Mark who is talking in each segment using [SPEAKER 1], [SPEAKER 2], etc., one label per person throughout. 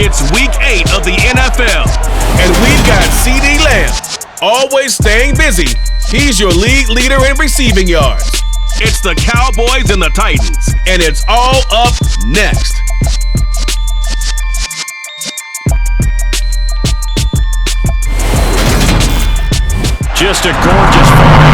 [SPEAKER 1] It's Week 8 of the NFL, and we've got CeeDee Lamb, always staying busy. He's your league leader in receiving yards. It's the Cowboys and the Titans, and it's all up next.
[SPEAKER 2] Just a gorgeous fall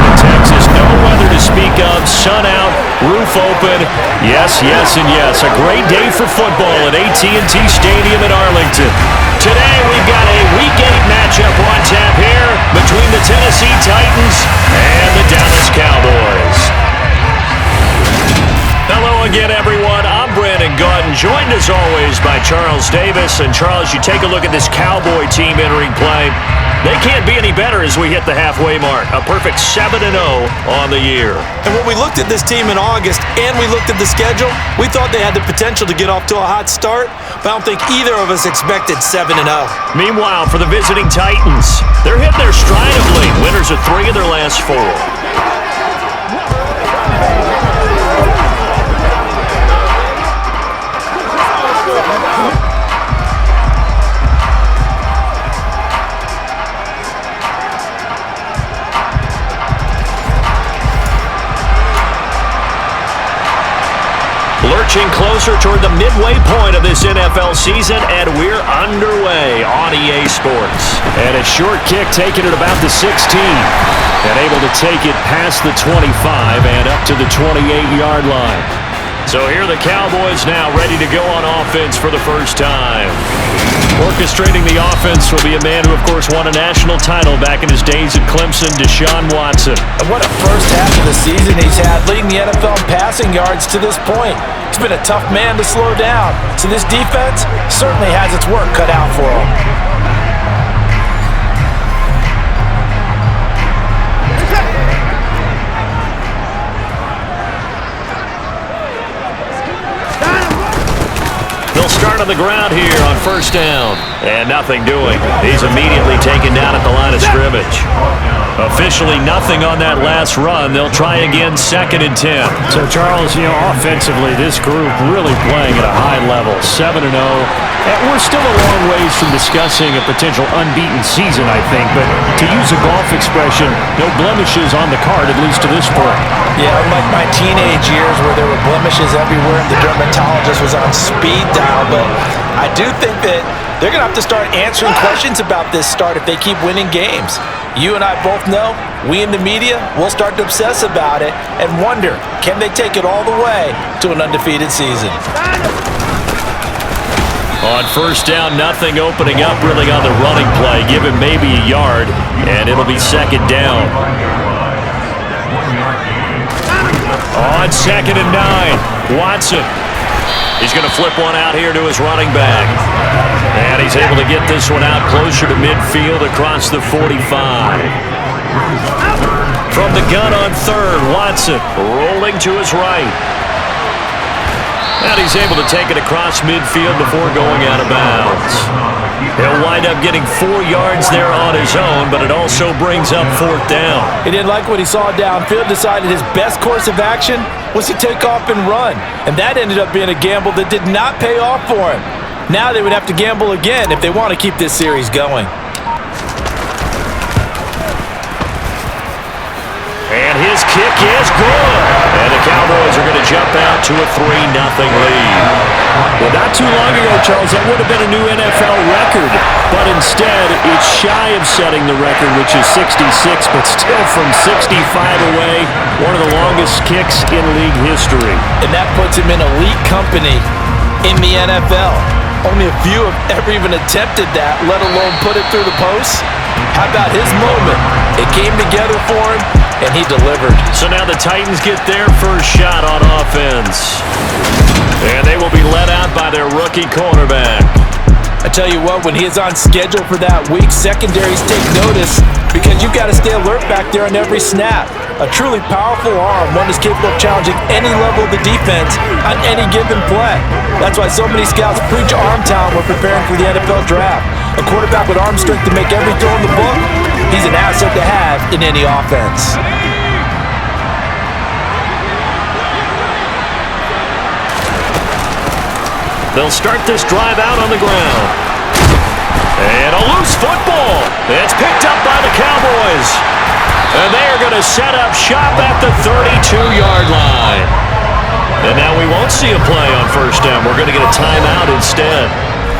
[SPEAKER 2] in Texas. No weather to speak of. Sun out, roof open. Yes, yes, and yes. A great day for football at AT&T Stadium in Arlington. Today we've got a Week 8 matchup on tap here between the Tennessee Titans and the Dallas Cowboys. Hello again, everyone. I'm Brandon Gautin, joined as always by Charles Davis. And Charles, you take a look at this Cowboy team entering play. They can't be any better as we hit the halfway mark. A perfect 7-0 on the year.
[SPEAKER 3] And when we looked at this team in August and we looked at the schedule, we thought they had the potential to get off to a hot start, but I don't think either of us expected 7-0.
[SPEAKER 2] Meanwhile, for the visiting Titans, they're hitting their stride of late. Winners of 3 of their last 4. Lurching closer toward the midway point of this NFL season, and we're underway on EA Sports. And a short kick taken at about the 16. And able to take it past the 25 and up to the 28-yard line. So here are the Cowboys now ready to go on offense for the first time. Orchestrating the offense will be a man who, of course, won a national title back in his days at Clemson, Deshaun Watson.
[SPEAKER 3] And what a first half of the season he's had, leading the NFL in passing yards to this point. He's been a tough man to slow down, so this defense certainly has its work cut out for him.
[SPEAKER 2] They'll start on the ground here on first down. And nothing doing. He's immediately taken down at the line of scrimmage. Officially nothing on that last run. They'll try again 2nd and 10.
[SPEAKER 4] So, Charles, offensively, this group really playing at a high level. 7-0. And we're still a long ways from discussing a potential unbeaten season, I think. But to use a golf expression, no blemishes on the card, at least to this point.
[SPEAKER 3] Yeah, unlike my teenage years where there were blemishes everywhere and the dermatologist was on speed dial. But I do think that they're going to have to start answering questions about this start if they keep winning games. You and I both know, we in the media will start to obsess about it and wonder, can they take it all the way to an undefeated season?
[SPEAKER 2] On first down, nothing opening up really on the running play. Give him maybe a yard, and it'll be 2nd down. On 2nd and 9, Watson. He's going to flip one out here to his running back. And he's able to get this one out closer to midfield across the 45. From the gun on 3rd, Watson rolling to his right. And he's able to take it across midfield before going out of bounds. He'll wind up getting 4 yards there on his own, but it also brings up 4th down.
[SPEAKER 3] He didn't like what he saw downfield, decided his best course of action was to take off and run. And that ended up being a gamble that did not pay off for him. Now they would have to gamble again if they want to keep this series going.
[SPEAKER 2] And his kick is good. And the Cowboys are going to jump out to a 3-0 lead.
[SPEAKER 4] Well, not too long ago, Charles, that would have been a new NFL record. But instead, it's shy of setting the record, which is 66, but still from 65 away, one of the longest kicks in league history.
[SPEAKER 3] And that puts him in elite company in the NFL. Only a few have ever even attempted that, let alone put it through the post. How about his moment? It came together for him, and he delivered.
[SPEAKER 2] So now the Titans get their first shot on offense. And they will be let out by their rookie cornerback.
[SPEAKER 3] I tell you what, when he is on schedule for that week, secondaries take notice because you've got to stay alert back there on every snap. A truly powerful arm, one that's capable of challenging any level of the defense on any given play. That's why so many scouts preach arm talent when preparing for the NFL draft. A quarterback with arm strength to make every throw in the book, he's an asset to have in any offense.
[SPEAKER 2] They'll start this drive out on the ground. And a loose football. It's picked up by the Cowboys. And they are going to set up shop at the 32-yard line. And now we won't see a play on first down. We're going to get a timeout instead.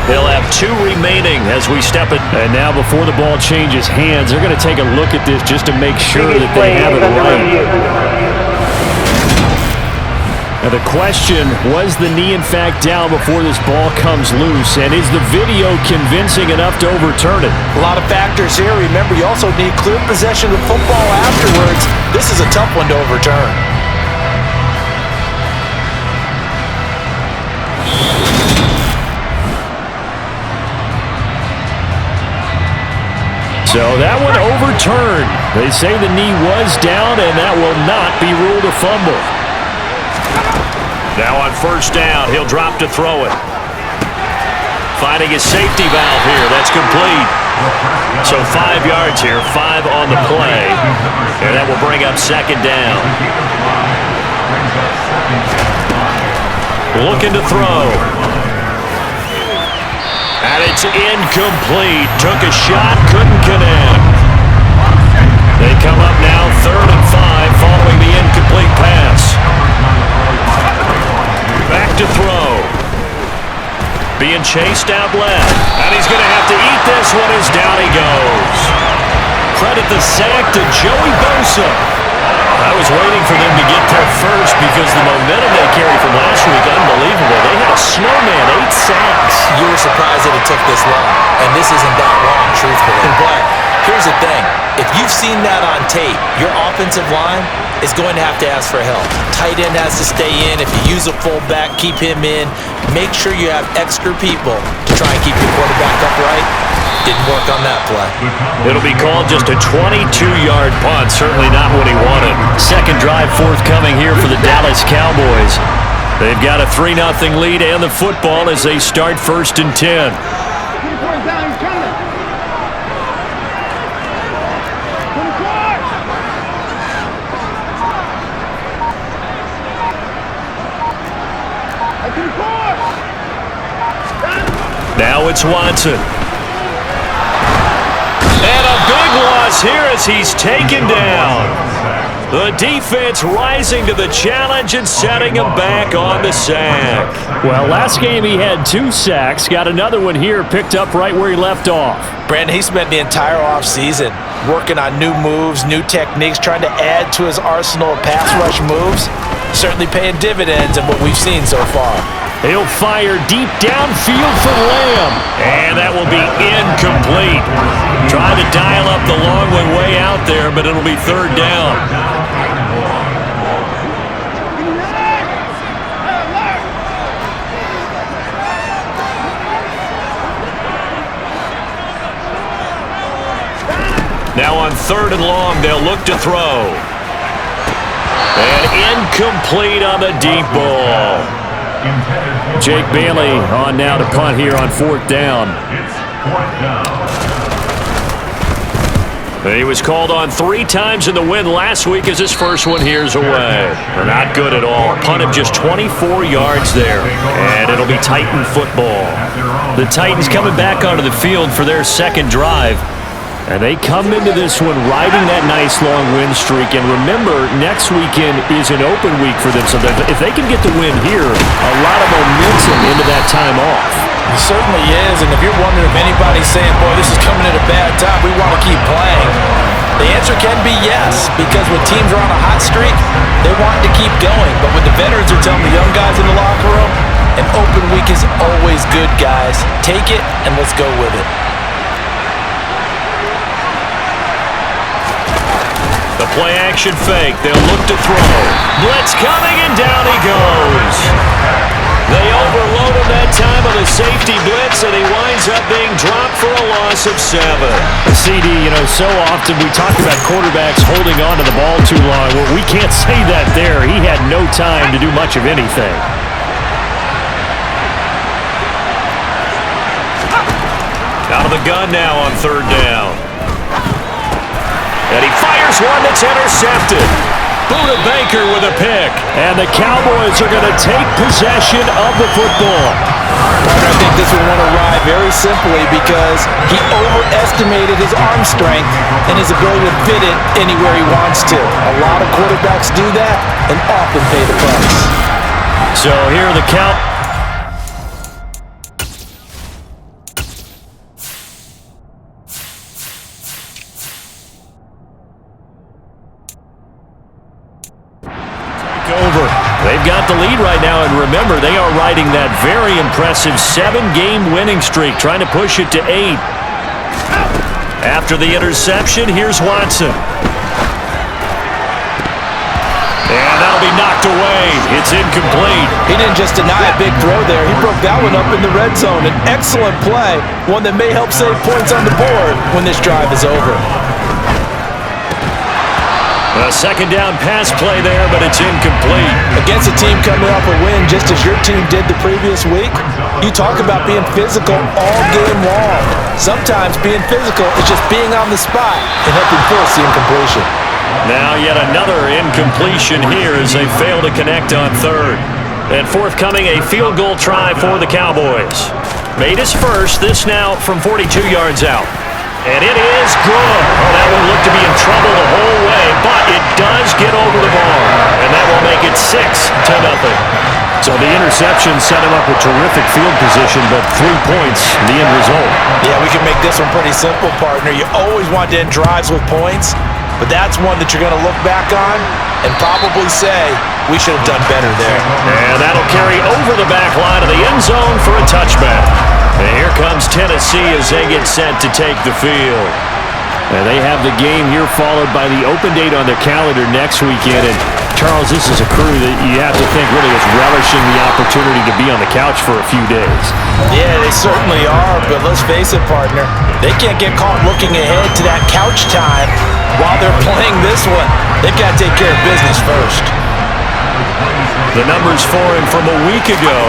[SPEAKER 2] They'll have 2 remaining as we step it. And now before the ball changes hands, they're going to take a look at this just to make sure that they have it right. Now the question, was the knee in fact down before this ball comes loose? And is the video convincing enough to overturn it?
[SPEAKER 3] A lot of factors here. Remember, you also need clear possession of the football afterwards. This is a tough one to overturn.
[SPEAKER 2] So that one overturned. They say the knee was down, and that will not be ruled a fumble. Now on first down, he'll drop to throw it. Finding his safety valve here. That's complete. So 5 yards here, 5 on the play. And that will bring up second down. Looking to throw. And it's incomplete. Took a shot, couldn't connect. They come up now 3rd and 5 following the incomplete pass. Back to throw. Being chased out left. And he's going to have to eat this one as down he goes. Credit the sack to Joey Bosa. I was waiting for them to get there first because the momentum they carried from last week, unbelievable. They had a snowman, 8 sacks.
[SPEAKER 3] You were surprised that it took this long, and this isn't that long, truthfully. But here's the thing. If you've seen that on tape, your offensive line is going to have to ask for help. Tight end has to stay in. If you use a fullback, keep him in. Make sure you have extra people to try and keep your quarterback upright. Didn't work on that play.
[SPEAKER 2] It'll be called just a 22-yard punt. Certainly not what he wanted. Second drive forthcoming here for the Dallas Cowboys. They've got a 3-0 lead and the football as they start 1st and 10. Now it's Watson. And a big loss here as he's taken down. The defense rising to the challenge and setting him back on the sack. Well, last game he had 2 sacks. Got another one here, picked up right where he left off.
[SPEAKER 3] Brandon, he spent the entire offseason working on new moves, new techniques, trying to add to his arsenal of pass rush moves. Certainly paying dividends in what we've seen so far.
[SPEAKER 2] He'll fire deep downfield for Lamb. And that will be incomplete. Trying to dial up the long one way out there, but it'll be 3rd down. Now on 3rd and long, they'll look to throw. And incomplete on the deep ball. Jake Bailey on now to punt here on 4th down. He was called on 3 times in the win last week as his first one here's away. They're not good at all. Punt of just 24 yards there. And it'll be Titan football. The Titans coming back onto the field for their second drive. And they come into this one riding that nice long win streak. And remember, next weekend is an open week for them. So if they can get the win here, a lot of momentum into that time off.
[SPEAKER 3] It certainly is. And if you're wondering if anybody's saying, boy, this is coming at a bad time, we want to keep playing, the answer can be yes. Because when teams are on a hot streak, they want to keep going. But when the veterans are telling the young guys in the locker room, an open week is always good, guys. Take it and let's go with it.
[SPEAKER 2] The play-action fake. They'll look to throw. Blitz coming, and down he goes. They overload him that time on the safety blitz, and he winds up being dropped for a loss of 7. CD, so often we talk about quarterbacks holding on to the ball too long. Well, we can't say that there. He had no time to do much of anything. Out of the gun now on 3rd down. And he fires one that's intercepted. Buda Baker with a pick. And the Cowboys are going to take possession of the football.
[SPEAKER 3] Partner, I think this one went awry very simply because he overestimated his arm strength and his ability to fit it anywhere he wants to. A lot of quarterbacks do that and often pay the price.
[SPEAKER 2] So here the count. Over. They've got the lead right now, and remember, they are riding that very impressive 7-game winning streak, trying to push it to 8. After the interception, here's Watson. And that'll be knocked away. It's incomplete.
[SPEAKER 3] He didn't just deny a big throw there. He broke that one up in the red zone. An excellent play, one that may help save points on the board when this drive is over.
[SPEAKER 2] A second down pass play there, but it's incomplete.
[SPEAKER 3] Against a team coming off a win just as your team did the previous week, you talk about being physical all game long. Sometimes being physical is just being on the spot and helping force the incompletion.
[SPEAKER 2] Now yet another incompletion here as they fail to connect on third. And forthcoming, a field goal try for the Cowboys. Made his first, this now from 42 yards out. And it is good. Oh, that one looked to be in trouble the whole way, but it does get over the bar. And that will make it 6-0. So the interception set him up with terrific field position, but 3 points, the end result.
[SPEAKER 3] Yeah, we can make this one pretty simple, partner. You always want to end drives with points, but that's one that you're going to look back on and probably say, we should have done better there.
[SPEAKER 2] And that'll carry over the back line of the end zone for a touchback. And here comes Tennessee as they get set to take the field. And they have the game here followed by the open date on their calendar next weekend. And Charles, this is a crew that you have to think really is relishing the opportunity to be on the couch for a few days.
[SPEAKER 3] Yeah, they certainly are, but let's face it, partner. They can't get caught looking ahead to that couch time while they're playing this one. They've got to take care of business first.
[SPEAKER 2] The numbers for him from a week ago,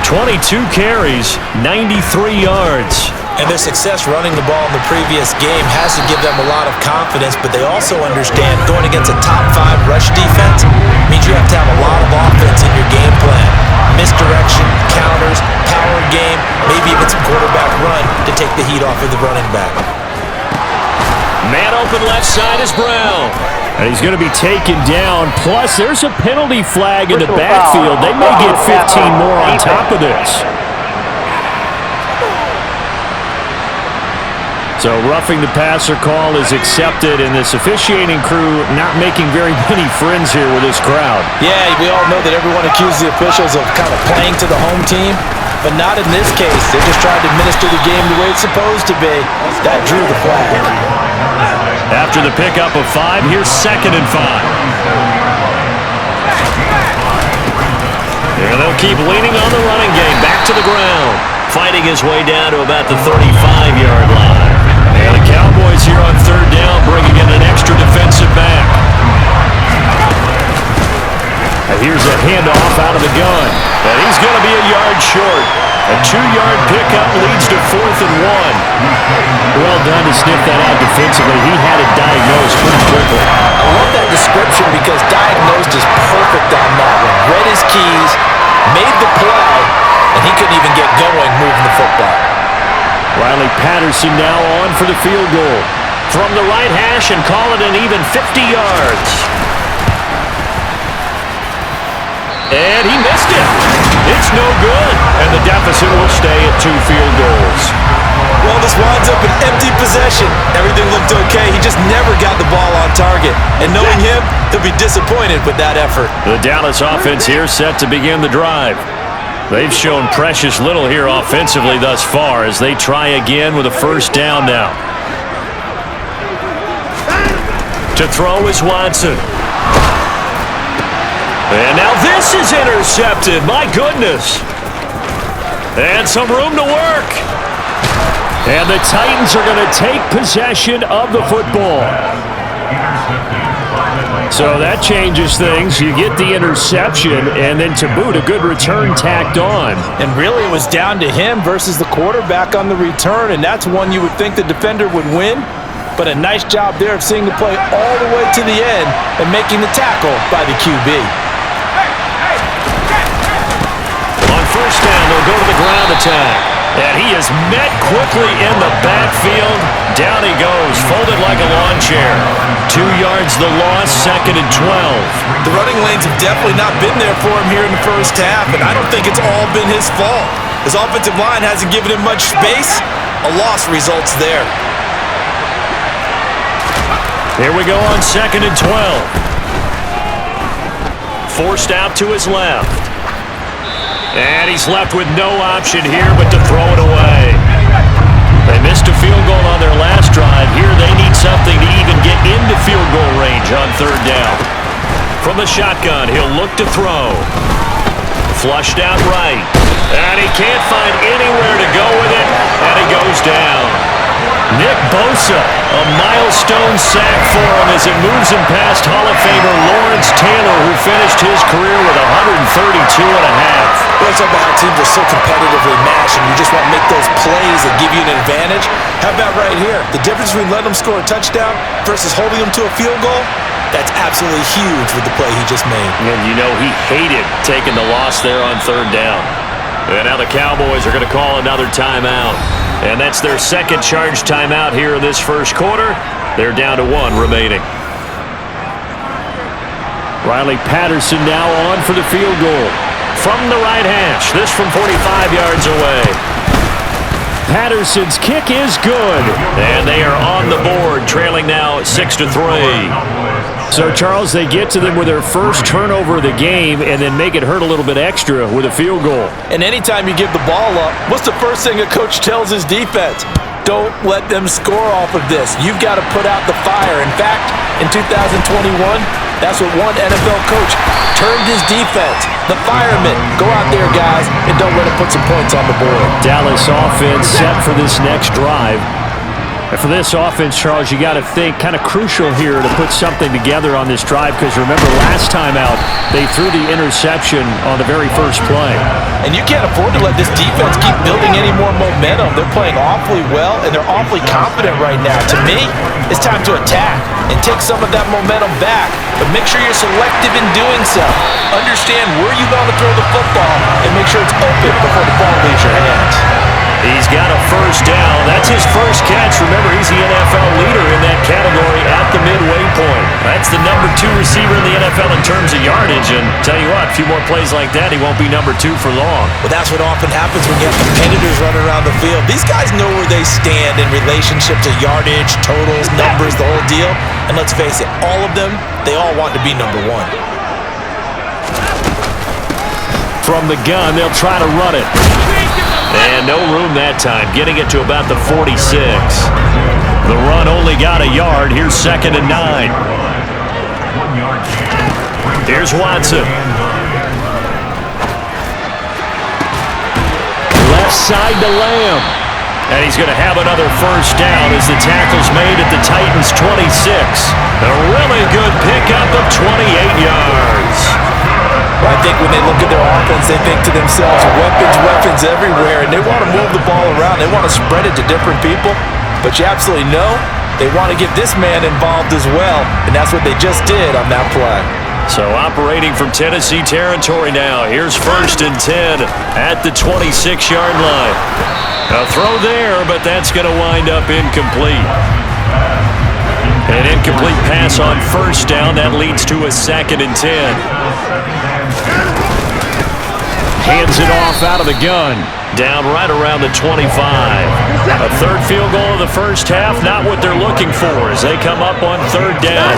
[SPEAKER 2] 22 carries, 93 yards.
[SPEAKER 3] And their success running the ball in the previous game has to give them a lot of confidence, but they also understand going against a top 5 rush defense means you have to have a lot of offense in your game plan. Misdirection, counters, power game, maybe even some quarterback run to take the heat off of the running back.
[SPEAKER 2] Man open left side is Brown. And he's going to be taken down. Plus, there's a penalty flag in the backfield. They may get 15 more on top of this. So roughing the passer call is accepted, and this officiating crew not making very many friends here with this crowd.
[SPEAKER 3] Yeah, we all know that everyone accuses the officials of kind of playing to the home team, but not in this case. They just tried to administer the game the way it's supposed to be. That drew the flag.
[SPEAKER 2] After the pickup of 5, here's 2nd and 5. And they'll keep leaning on the running game. Back to the ground. Fighting his way down to about the 35-yard line. And the Cowboys here on 3rd down, bringing in an extra defensive back. And here's a handoff out of the gun. And he's going to be a yard short. A 2-yard pickup leads to 4th and 1. Well done to sniff that out defensively. He had it diagnosed pretty quickly.
[SPEAKER 3] I love that description because diagnosed is perfect on that one. Read his keys, made the play, and he couldn't even get going moving the football.
[SPEAKER 2] Riley Patterson now on for the field goal. From the right hash and call it an even 50 yards. And he missed it. It's no good. And the deficit will stay at 2 field goals.
[SPEAKER 3] Well, this winds up an empty possession. Everything looked okay. He just never got the ball on target. And knowing him, he'll be disappointed with that effort.
[SPEAKER 2] The Dallas offense here set to begin the drive. They've shown precious little here offensively thus far as they try again with a 1st down now. To throw is Watson. And now this is intercepted. My goodness. And some room to work. And the Titans are going to take possession of the football. So that changes things. You get the interception, and then to boot, a good return tacked on.
[SPEAKER 3] And really, it was down to him versus the quarterback on the return, and that's one you would think the defender would win. But a nice job there of seeing the play all the way to the end and making the tackle by the QB.
[SPEAKER 2] On 1st down, they'll go to the ground attack. And he is met quickly in the backfield. Down he goes, folded like a lawn chair. 2 yards the loss, 2nd and 12.
[SPEAKER 3] The running lanes have definitely not been there for him here in the first half, and I don't think it's all been his fault. His offensive line hasn't given him much space. A loss results there.
[SPEAKER 2] Here we go on 2nd and 12. Forced out to his left. And he's left with no option here but to throw it away. They missed a field goal on their last drive. Here they need something to even get into field goal range on 3rd down. From the shotgun, he'll look to throw. Flushed out right. And he can't find anywhere to go with it. And he goes down. Nick Bosa, a milestone sack for him as it moves him past Hall of Famer Lawrence Taylor, who finished his career with 132 and a half.
[SPEAKER 3] Well, talk about how teams are so competitively matched and you just want to make those plays that give you an advantage. How about right here? The difference between letting them score a touchdown versus holding them to a field goal, that's absolutely huge with the play he just made.
[SPEAKER 2] And you know he hated taking the loss there on 3rd down. And now the Cowboys are going to call another timeout. And that's their 2nd charge timeout here in this first quarter. They're down to 1 remaining. Riley Patterson now on for the field goal. From the right hash, this from 45 yards away. Patterson's kick is good. And they are on the board, trailing now 6-3.
[SPEAKER 4] So, Charles, they get to them with their first turnover of the game and then make it hurt a little bit extra with a field goal.
[SPEAKER 3] And anytime you give the ball up, what's the first thing a coach tells his defense? Don't let them score off of this. You've got to put out the fire. In fact, in 2021, that's what one NFL coach termed his defense. The firemen. Go out there, guys, and don't let them put some points on the board.
[SPEAKER 4] Dallas offense set for this next drive. And for this offense, Charles, you got to think kind of crucial here to put something together on this drive because remember last time out, they threw the interception on the very first play.
[SPEAKER 3] And you can't afford to let this defense keep building any more momentum. They're playing awfully well, and they're awfully confident right now. To me, it's time to attack and take some of that momentum back, but make sure you're selective in doing so. Understand where you want to throw the football and make sure it's open before the ball leaves your hands.
[SPEAKER 2] He's got a first down. That's his first catch. Remember, he's the NFL leader in that category at the midway point. That's the number 2 receiver in the NFL in terms of yardage. And tell you what, a few more plays like that, he won't be number 2 for long.
[SPEAKER 3] Well, that's what often happens when you have competitors running around the field. These guys know where they stand in relationship to yardage, totals, numbers, the whole deal. And let's face it, all of them, they all want to be number 1.
[SPEAKER 2] From the gun, they'll try to run it. And no room that time, getting it to about the 46. The run only got a yard. Here's 2nd and 9. Here's Watson. Left side to Lamb. And he's going to have another first down as the tackle's made at the Titans' 26. A really good pickup of 28 yards.
[SPEAKER 3] I think when they look at their offense, they think to themselves, weapons everywhere, and they want to move the ball around. They want to spread it to different people, but you absolutely know they want to get this man involved as well, and that's what they just did on that play.
[SPEAKER 2] So operating from Tennessee territory now. Here's 1st and 10 at the 26-yard line. A throw there, but that's going to wind up incomplete. An incomplete pass on first down. That leads to a 2nd and 10. Hands it off out of the gun. Down right around the 25. A 3rd field goal of the first half. Not what they're looking for as they come up on 3rd down.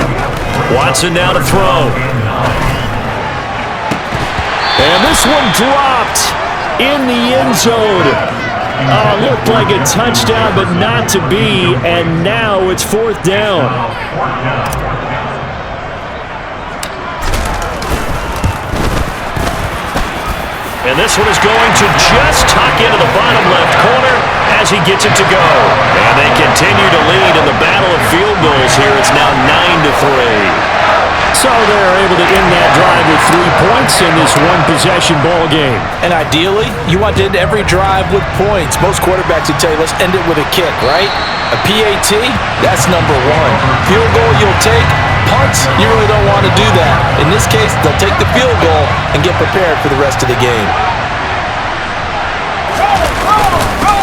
[SPEAKER 2] Watson now to throw. And this one dropped in the end zone. Looked like a touchdown, but not to be. And now it's 4th down. And this one is going to just tuck into the bottom left corner as he gets it to go. And they continue to lead in the battle of field goals here. It's now 9-3.
[SPEAKER 4] So they're able to end that drive with 3 points in this one-possession ball game.
[SPEAKER 3] And ideally, you want to end every drive with points. Most quarterbacks would tell you, let's end it with a kick, right? A PAT, that's number 1. Field goal you'll take. Punts, you really don't want to do that. In this case, they'll take the field goal and get prepared for the rest of the game.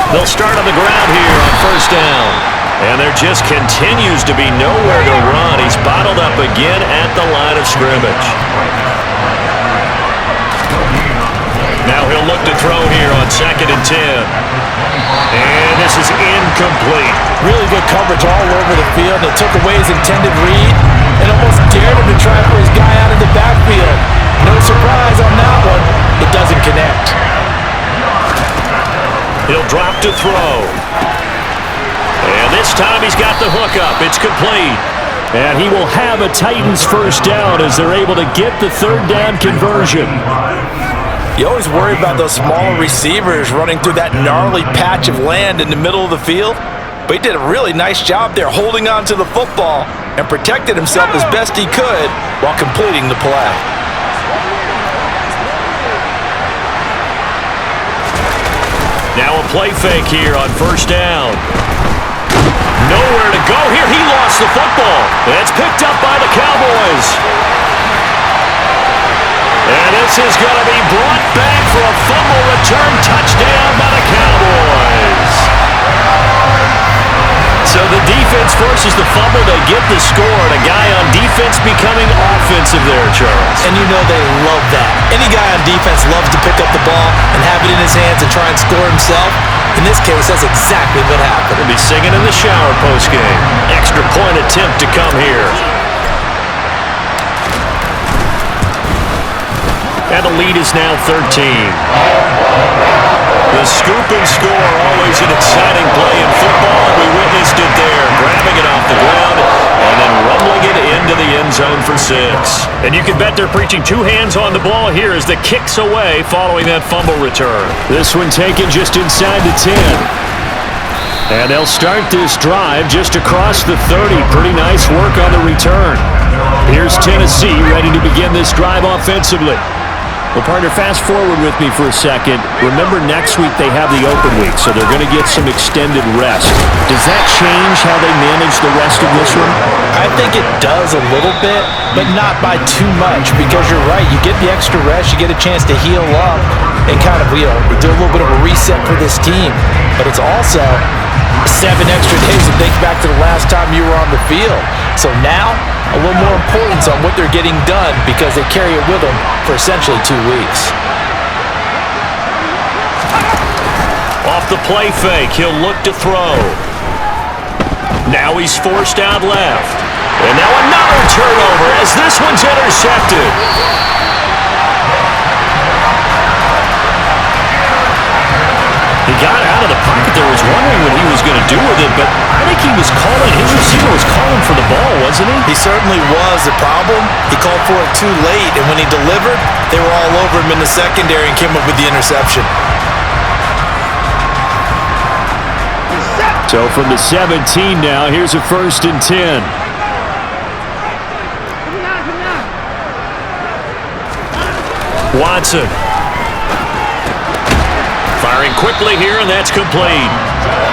[SPEAKER 2] They'll start on the ground here on first down. And there just continues to be nowhere to run. He's bottled up again at the line of scrimmage. Now he'll look to throw here on 2nd and 10. And this is incomplete.
[SPEAKER 3] Really good coverage all over the field. It took away his intended read and almost dared him to try for his guy out of the backfield. No surprise on that one. It doesn't connect.
[SPEAKER 2] He'll drop to throw. And this time he's got the hook up. It's complete.
[SPEAKER 4] And he will have a Titans first down as they're able to get the 3rd down conversion.
[SPEAKER 3] You always worry about those smaller receivers running through that gnarly patch of land in the middle of the field. But he did a really nice job there holding on to the football and protected himself as best he could while completing the play.
[SPEAKER 2] Now a play fake here on first down. Nowhere to go here. He lost the football. It's picked up by the Cowboys. And this is going to be brought back for a fumble return touchdown by the Cowboys. So the defense forces the fumble. They get the score. And a guy on defense becoming offensive there, Charles.
[SPEAKER 3] And you know they love that. Any guy on defense loves to pick up the ball and have it in his hands and try and score himself. In this case, that's exactly what happened.
[SPEAKER 2] He'll be singing in the shower postgame. Extra point attempt to come here. And the lead is now 13. The scoop and score, always an exciting play in football, and we witnessed it there, grabbing it off the ground and then rumbling it into the end zone for 6.
[SPEAKER 4] And you can bet they're preaching 2 hands on the ball here as the kick's away following that fumble return. This one taken just inside the 10. And they'll start this drive just across the 30. Pretty nice work on the return. Here's Tennessee ready to begin this drive offensively. Well, partner, fast forward with me for a second. Remember, next week they have the open week, so they're going to get some extended rest. Does that change how they manage the rest of this one?
[SPEAKER 3] I think it does a little bit, but not by too much, because you're right. You get the extra rest, you get a chance to heal up and kind of, do a little bit of a reset for this team. But it's also 7 extra days to think back to the last time you were on the field. So now, a little more importance on what they're getting done because they carry it with them for essentially 2 weeks.
[SPEAKER 2] Off the play fake, he'll look to throw. Now he's forced out left. And now another turnover as this one's intercepted. He got out of the pocket there, was wondering what he was going to do with it, but I think he was calling, his receiver was calling for the ball, wasn't he?
[SPEAKER 3] He certainly was. The problem, he called for it too late, and when he delivered, they were all over him in the secondary and came up with the interception.
[SPEAKER 4] So from the 17 now, here's a 1st and 10.
[SPEAKER 2] Watson. Firing quickly here, and that's complete.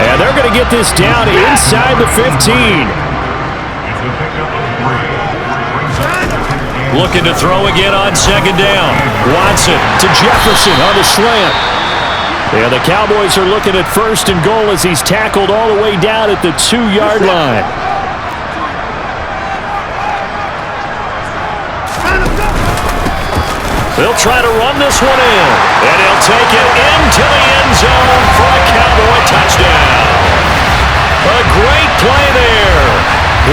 [SPEAKER 4] And they're going to get this down inside the 15.
[SPEAKER 2] Looking to throw again on 2nd down.
[SPEAKER 4] Watson to Jefferson on the slant. And the Cowboys are looking at 1st and goal as he's tackled all the way down at the 2-yard line.
[SPEAKER 2] They'll try to run this one in, and he'll take it into the end zone for a Cowboy touchdown. A great play there.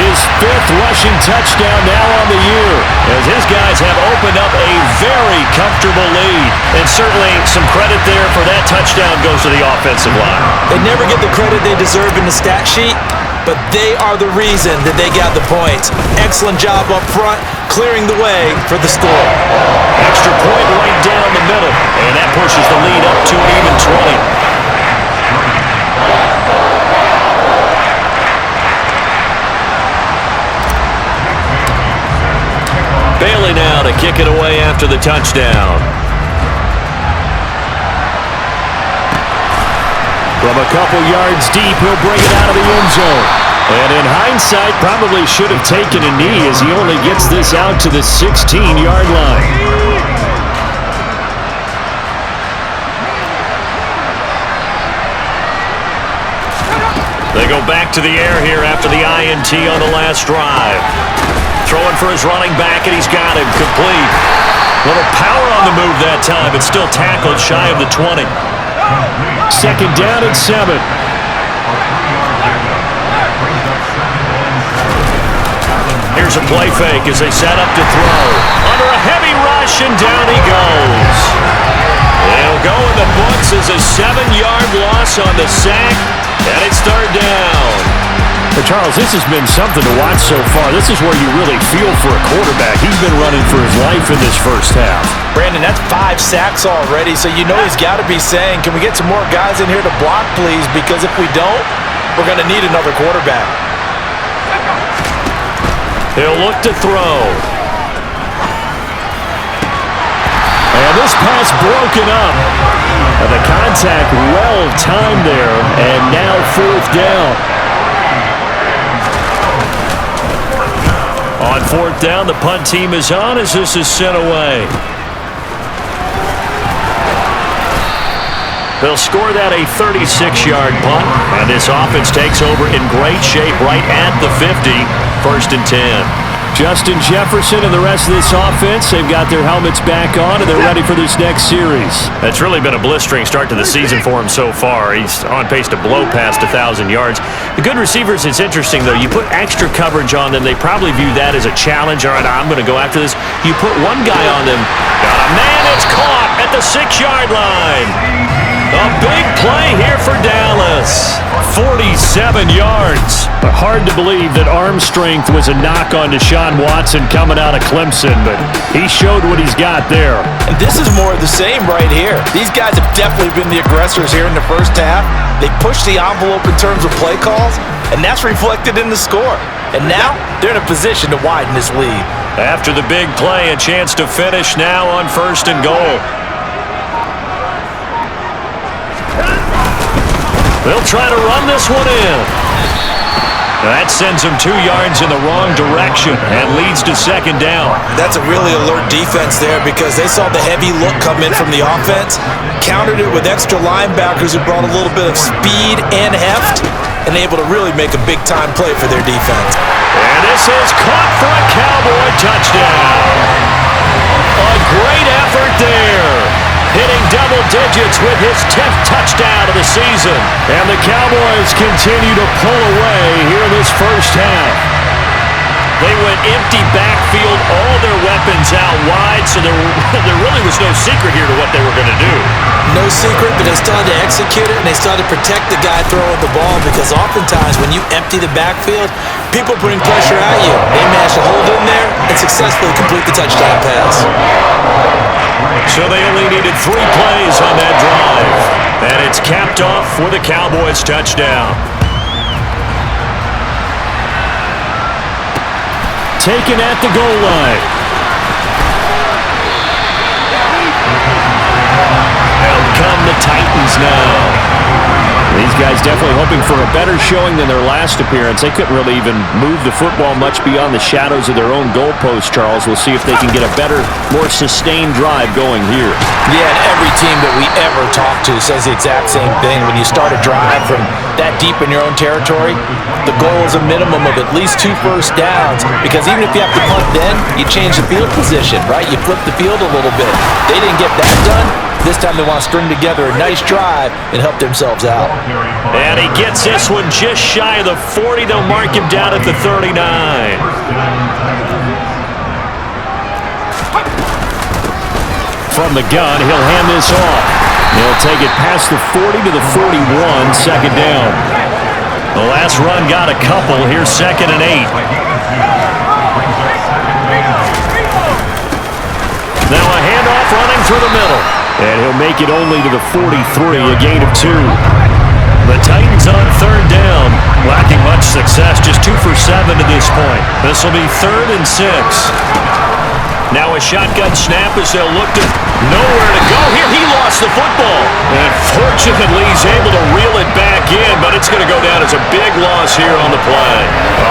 [SPEAKER 4] His 5th rushing touchdown now on the year,
[SPEAKER 2] as his guys have opened up a very comfortable lead. And certainly some credit there for that touchdown goes to the offensive line.
[SPEAKER 3] They never get the credit they deserve in the stat sheet, but they are the reason that they got the points. Excellent job up front, clearing the way for the score.
[SPEAKER 2] Extra point right down the middle, and that pushes the lead up to an even 20. Bailey now to kick it away after the touchdown.
[SPEAKER 4] From a couple yards deep, he'll bring it out of the end zone. And in hindsight, probably should have taken a knee as he only gets this out to the 16-yard line.
[SPEAKER 2] They go back to the air here after the INT on the last drive. Throwing for his running back, and he's got him complete. Little power on the move that time, but still tackled shy of the 20.
[SPEAKER 4] Second down and 7.
[SPEAKER 2] Here's a play fake as they set up to throw. Under a heavy rush, and down he goes. It'll go in the books as a 7-yard loss on the sack, and it's third down.
[SPEAKER 4] But Charles, this has been something to watch so far. This is where you really feel for a quarterback. He's been running for his life in this first half.
[SPEAKER 3] Brandon, that's 5 sacks already, so you know he's got to be saying, can we get some more guys in here to block, please? Because if we don't, we're going to need another quarterback.
[SPEAKER 2] He'll look to throw.
[SPEAKER 4] And this pass broken up. And the contact well timed there, and now fourth down.
[SPEAKER 2] On fourth down, the punt team is on as this is sent away. They'll score that a 36-yard punt, and this offense takes over in great shape right at the 50, first and 10.
[SPEAKER 4] Justin Jefferson and the rest of this offense, they've got their helmets back on, and they're ready for this next series.
[SPEAKER 2] It's really been a blistering start to the season for him so far. He's on pace to blow past 1,000 yards. The good receivers, it's interesting, though. You put extra coverage on them, they probably view that as a challenge. All right, I'm going to go after this. You put one guy on them, got a man that's caught at the 6-yard line. A big play here for Dallas. 47 yards.
[SPEAKER 4] But hard to believe that arm strength was a knock on Deshaun Watson coming out of Clemson, but he showed what he's got there.
[SPEAKER 3] And this is more of the same right here. These guys have definitely been the aggressors here in the first half. They pushed the envelope in terms of play calls, and that's reflected in the score. And now they're in a position to widen this lead.
[SPEAKER 2] After the big play, a chance to finish now on first and goal. They'll try to run this one in. That sends them 2 yards in the wrong direction and leads to second down.
[SPEAKER 3] That's a really alert defense there because they saw the heavy look come in from the offense, countered it with extra linebackers who brought a little bit of speed and heft, and able to really make a big-time play for their defense.
[SPEAKER 2] And this is caught for a Cowboy touchdown. A great effort there. Hitting double digits with his 10th touchdown of the season.
[SPEAKER 4] And the Cowboys continue to pull away here in this first half.
[SPEAKER 2] They went empty backfield, all their weapons out wide, so there really was no secret here to what they were going to do.
[SPEAKER 3] No secret, but they started to execute it, and they started to protect the guy throwing the ball because oftentimes when you empty the backfield, people bring pressure at you. They managed to hold in there and successfully complete the touchdown pass.
[SPEAKER 2] So they only needed 3 plays on that drive. And it's capped off for the Cowboys touchdown.
[SPEAKER 4] Taken at the goal line.
[SPEAKER 2] Out come the Titans now.
[SPEAKER 4] These guys definitely hoping for a better showing than their last appearance. They couldn't really even move the football much beyond the shadows of their own goalpost, Charles. We'll see if they can get a better, more sustained drive going here.
[SPEAKER 3] Yeah, and every team that we ever talk to says the exact same thing. When you start a drive from that deep in your own territory, the goal is a minimum of at least 2 first downs, because even if you have to punt then, you change the field position, right? You flip the field a little bit. They didn't get that done. This time they want to string together a nice drive and help themselves out.
[SPEAKER 2] And he gets this one just shy of the 40. They'll mark him down at the 39.
[SPEAKER 4] From the gun, he'll hand this off. He'll take it past the 40 to the 41, second down.
[SPEAKER 2] The last run got a couple. Here's second and 8. Now a handoff running through the middle.
[SPEAKER 4] And he'll make it only to the 43, a gain of 2.
[SPEAKER 2] The Titans on third down, lacking much success, just 2 for 7 to this point. This will be 3rd and 6. Now a shotgun snap as they'll look to nowhere to go. Here he lost the football. And fortunately he's able to reel it back in, but it's going to go down as a big loss here on the play.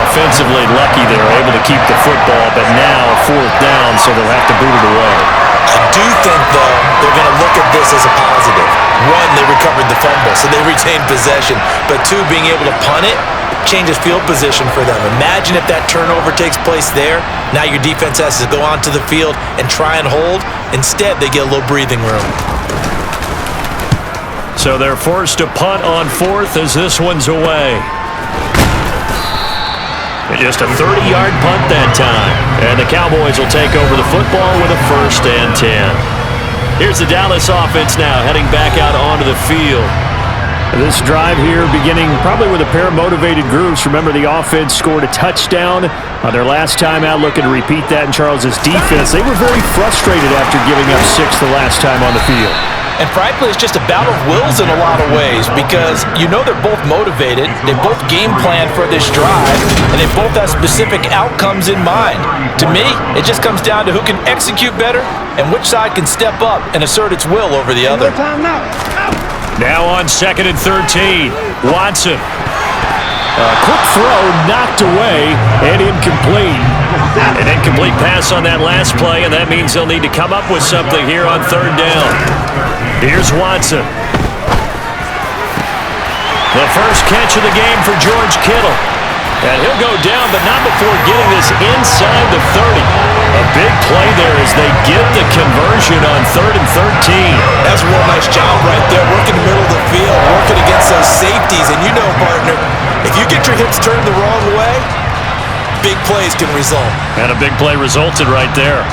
[SPEAKER 4] Offensively lucky they were able to keep the football, but now 4th down, so they'll have to boot it away.
[SPEAKER 3] I do think, though, they're going to look at this as a positive. One, they recovered the fumble, so they retain possession. But two, being able to punt it changes field position for them. Imagine if that turnover takes place there. Now your defense has to go onto the field and try and hold. Instead, they get a little breathing room.
[SPEAKER 2] So they're forced to punt on fourth as this one's away. Just a 30-yard punt that time. And the Cowboys will take over the football with a 1st and 10. Here's the Dallas offense now heading back out onto the field.
[SPEAKER 4] This drive here beginning probably with a pair of motivated groups. Remember, the offense scored a touchdown on their last time out, looking to repeat that in Charles's defense. They were very frustrated after giving up 6 the last time on the field.
[SPEAKER 3] And frankly, it's just a battle of wills in a lot of ways because you know they're both motivated, they both game plan for this drive, and they both have specific outcomes in mind. To me, it just comes down to who can execute better and which side can step up and assert its will over the other.
[SPEAKER 2] Now on 2nd and 13, Watson.
[SPEAKER 4] A quick throw knocked away and incomplete.
[SPEAKER 2] An incomplete pass on that last play, and that means they'll need to come up with something here on 3rd down. Here's Watson. The first catch of the game for George Kittle. And he'll go down, but not before getting this inside the 30. A big play there as they get the conversion on 3rd and 13.
[SPEAKER 3] That's a real nice job right there, working the middle of the field, working against those safeties. And you know, partner, if you get your hips turned the wrong way, big plays can result.
[SPEAKER 2] And a big play resulted right there.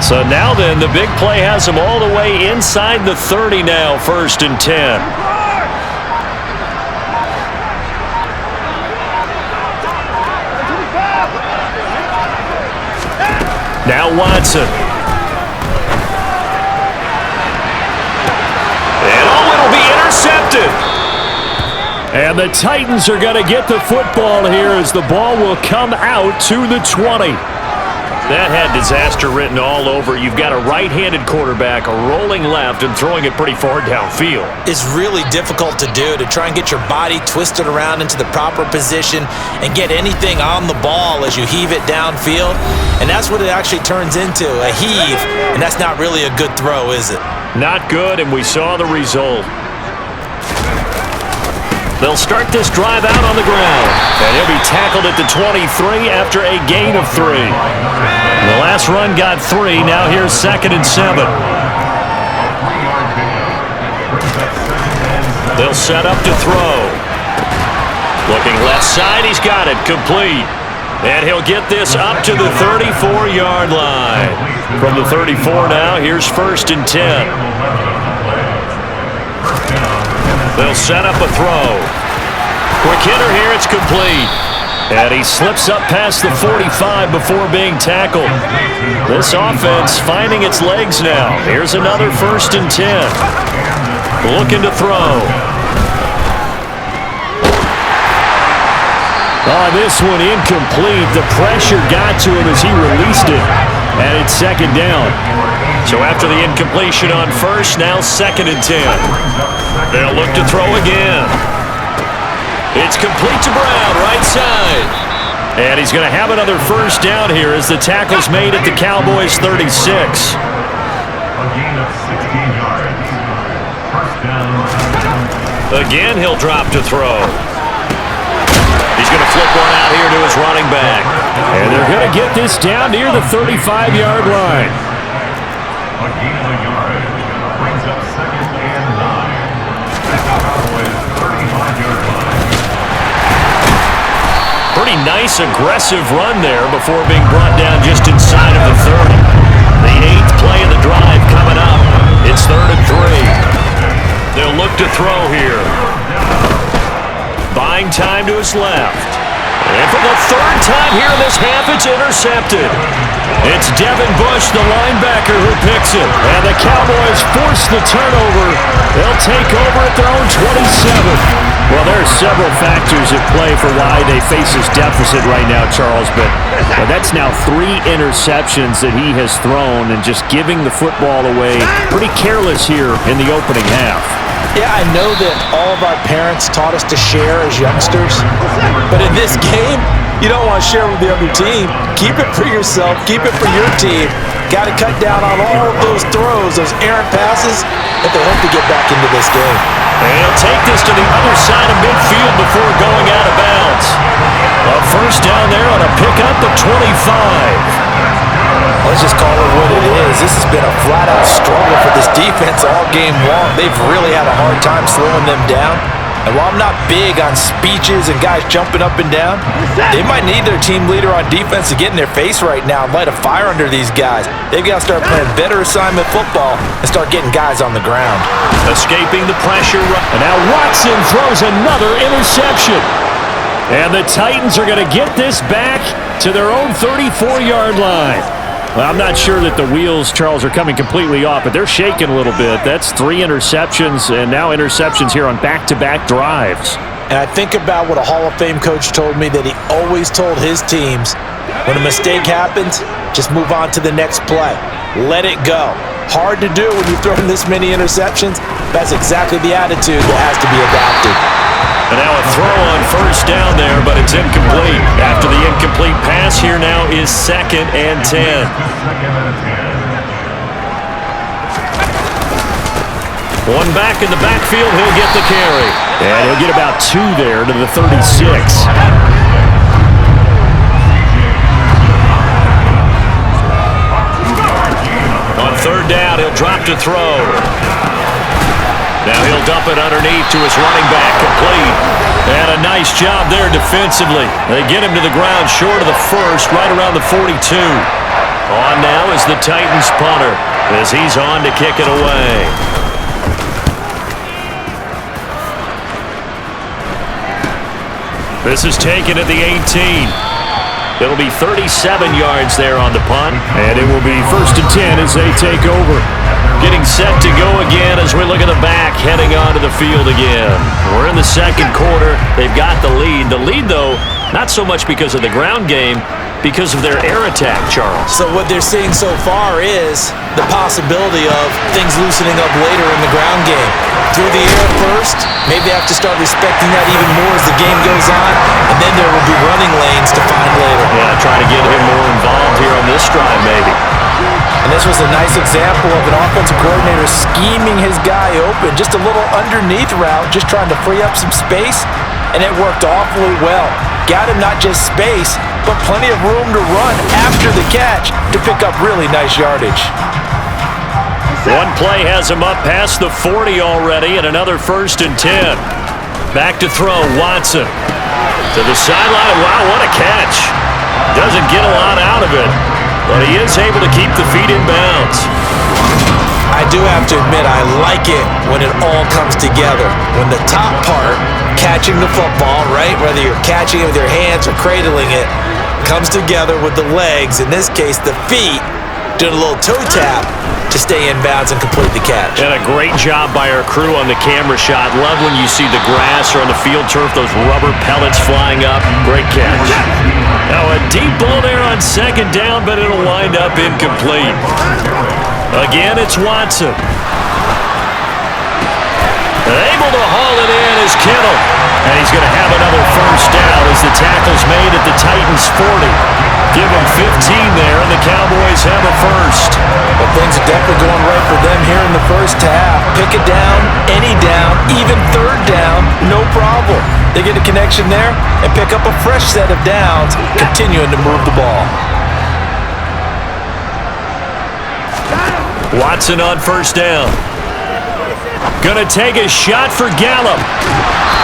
[SPEAKER 2] So now then, the big play has them all the way inside the 30 now, 1st and 10. Now Watson. And it'll be intercepted.
[SPEAKER 4] And the Titans are going to get the football here as the ball will come out to the 20.
[SPEAKER 2] That had disaster written all over. You've got a right-handed quarterback rolling left and throwing it pretty far downfield.
[SPEAKER 3] It's really difficult to do, to try and get your body twisted around into the proper position and get anything on the ball as you heave it downfield. And that's what it actually turns into, a heave. And that's not really a good throw, is it?
[SPEAKER 2] Not good, and we saw the result. They'll start this drive out on the ground. And he'll be tackled at the 23 after a gain of 3. The last run got 3. Now here's 2nd and 7. They'll set up to throw. Looking left side, he's got it. Complete. And he'll get this up to the 34-yard line. From the 34 now, here's 1st and 10. They'll set up a throw. Quick hitter here, it's complete. And he slips up past the 45 before being tackled. This offense finding its legs now. Here's another 1st and 10. Looking to throw.
[SPEAKER 4] Oh, this one incomplete. The pressure got to him as he released it. And it's 2nd down.
[SPEAKER 2] So after the incompletion on 1st, now 2nd and 10. They'll look to throw again. It's complete to Brown, right side. And he's going to have another 1st down here as the tackle's made at the Cowboys' 36. Again, he'll drop to throw. He's going to flip one out here to his running back.
[SPEAKER 4] And they're going to get this down near the 35-yard line.
[SPEAKER 2] Pretty nice, aggressive run there before being brought down just inside of the 30. The 8th play of the drive coming up. It's 3rd and 3. They'll look to throw here. Buying time to his left. And for the 3rd time here in this half, it's intercepted. It's Devin Bush, the linebacker, who picks it. And the Cowboys force the turnover. They'll take over at their own 27.
[SPEAKER 4] Well, there are several factors at play for why they face this deficit right now, Charles, but that's now 3 interceptions that he has thrown and just giving the football away pretty careless here in the opening half.
[SPEAKER 3] Yeah, I know that all of our parents taught us to share as youngsters, but in this game, you don't want to share with the other team. Keep it for yourself. Keep it for your team. Got to cut down on all of those throws, those errant passes, if they hope to get back into this game.
[SPEAKER 2] And he'll take this to the other side of midfield before going out of bounds. A first down there on a pickup of 25.
[SPEAKER 3] Let's just call it what it is. This has been a flat-out struggle for this defense all game long. They've really had a hard time slowing them down. And while I'm not big on speeches and guys jumping up and down, they might need their team leader on defense to get in their face right now and light a fire under these guys. They've got to start playing better assignment football and start getting guys on the ground.
[SPEAKER 2] Escaping the pressure. And now Watson throws another interception. And the Titans are going to get this back to their own 34-yard line. Well, I'm not sure that the wheels, Charles, are coming completely off, but they're shaking a little bit. That's 3 interceptions, and now interceptions here on back-to-back drives.
[SPEAKER 3] And I think about what a Hall of Fame coach told me that he always told his teams, when a mistake happens, just move on to the next play. Let it go. Hard to do when you've thrown this many interceptions. That's exactly the attitude that has to be adapted.
[SPEAKER 2] And now a throw on first down there, but it's incomplete. After the incomplete pass, here now is 2nd and 10. One back in the backfield, he'll get the carry. And he'll get about 2 there to the 36. On 3rd down, he'll drop to throw. Now he'll dump it underneath to his running back, complete. And a nice job there defensively. They get him to the ground short of the first, right around the 42. On now is the Titans punter, as he's on to kick it away. This is taken at the 18. It'll be 37 yards there on the punt.
[SPEAKER 4] And it will be 1st and 10 as they take over.
[SPEAKER 2] Getting set to go again as we look at the back, heading onto the field again. We're in the 2nd quarter. They've got the lead. The lead, though, not so much because of the ground game, because of their air attack, Charles.
[SPEAKER 3] So what they're seeing so far is the possibility of things loosening up later in the ground game. Through the air first, maybe they have to start respecting that even more as the game goes on, and then there will be running lanes to find later.
[SPEAKER 2] Yeah, try to get him more involved here on this drive, maybe.
[SPEAKER 3] And this was a nice example of an offensive coordinator scheming his guy open. Just a little underneath route, just trying to free up some space, and it worked awfully well. Got him not just space, but plenty of room to run after the catch to pick up really nice yardage.
[SPEAKER 2] One play has him up past the 40 already, and another 1st and 10. Back to throw, Watson. To the sideline, wow, what a catch. Doesn't get a lot out of it, but he is able to keep the feet in bounds.
[SPEAKER 3] I do have to admit, I like it when it all comes together. When the top part, catching the football, right, whether you're catching it with your hands or cradling it, comes together with the legs, in this case the feet, doing a little toe tap to stay in bounds and complete the catch.
[SPEAKER 2] And a great job by our crew on the camera shot. Love when you see the grass or on the field turf, those rubber pellets flying up. Great catch. Now a deep ball there on 2nd down, but it'll wind up incomplete. Again, it's Watson. Able to haul it in is Kittle. And he's going to have another first down as the tackle's made at the Titans' 40. Give them 15 there, and the Cowboys have a first.
[SPEAKER 3] But things are definitely going right for them here in the first half. Pick it down, any down, even 3rd down, no problem. They get a connection there and pick up a fresh set of downs, continuing to move the ball.
[SPEAKER 2] Watson on first down. Gonna take a shot for Gallup.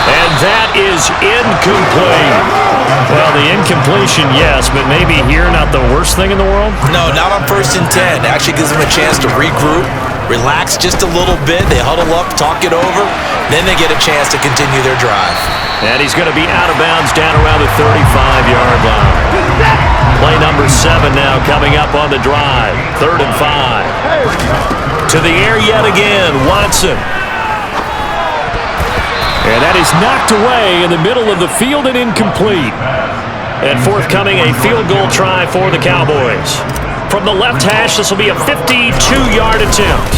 [SPEAKER 2] And that is incomplete. Well, the incompletion, yes, but maybe here not the worst thing in the world?
[SPEAKER 3] No, not on 1st and 10. Actually gives them a chance to regroup, relax just a little bit. They huddle up, talk it over. Then they get a chance to continue their drive.
[SPEAKER 2] And he's going to be out of bounds down around the 35-yard line. Play number 7 now coming up on the drive. 3rd and 5. To the air yet again, Watson. And that is knocked away in the middle of the field and incomplete. And forthcoming, a field goal try for the Cowboys. From the left hash, this will be a 52-yard attempt.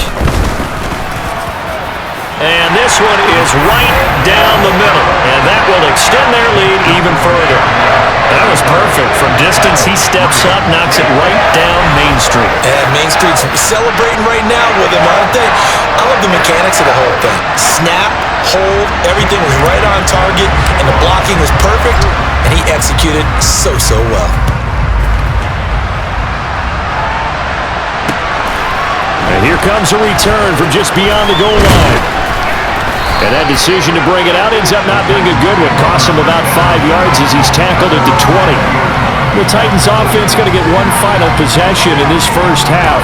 [SPEAKER 2] And this one is right down the middle. And that will extend their lead even further. That was perfect. From distance, he steps up, knocks it right down Main Street.
[SPEAKER 3] And Main Street's celebrating right now with him, aren't they? I love the mechanics of the whole thing. Snap, hold, everything was right on target, and the blocking was perfect, and he executed so well.
[SPEAKER 2] And here comes a return from just beyond the goal line. And that decision to bring it out ends up not being a good one. Costs him about 5 yards as he's tackled at the 20. The Titans offense going to get one final possession in this first half.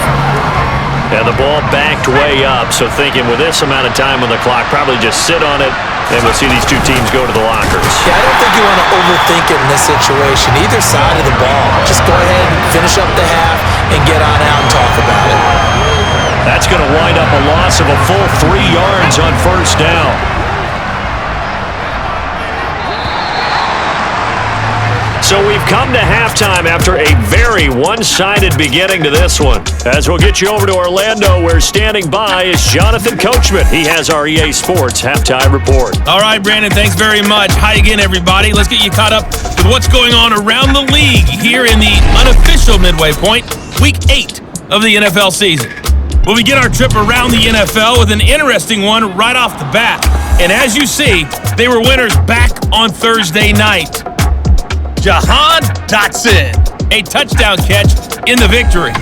[SPEAKER 2] And the ball backed way up, so thinking with this amount of time on the clock, probably just sit on it, and we'll see these two teams go to the lockers.
[SPEAKER 3] Yeah, I don't think you want to overthink it in this situation. Either side of the ball. Just go ahead and finish up the half and get on out and talk about it.
[SPEAKER 2] That's going to wind up a loss of a full 3 yards on first down. So we've come to halftime after a very one-sided beginning to this one. As we'll get you over to Orlando, where standing by is Jonathan Coachman. He has our EA Sports Halftime Report.
[SPEAKER 5] All right, Brandon, thanks very much. Hi again, everybody. Let's get you caught up with what's going on around the league here in the unofficial midway point, Week 8 of the NFL season. We'll begin our trip around the NFL with an interesting one right off the bat. And as you see, they were winners back on Thursday night. Jahan Dotson, a touchdown catch in the victory.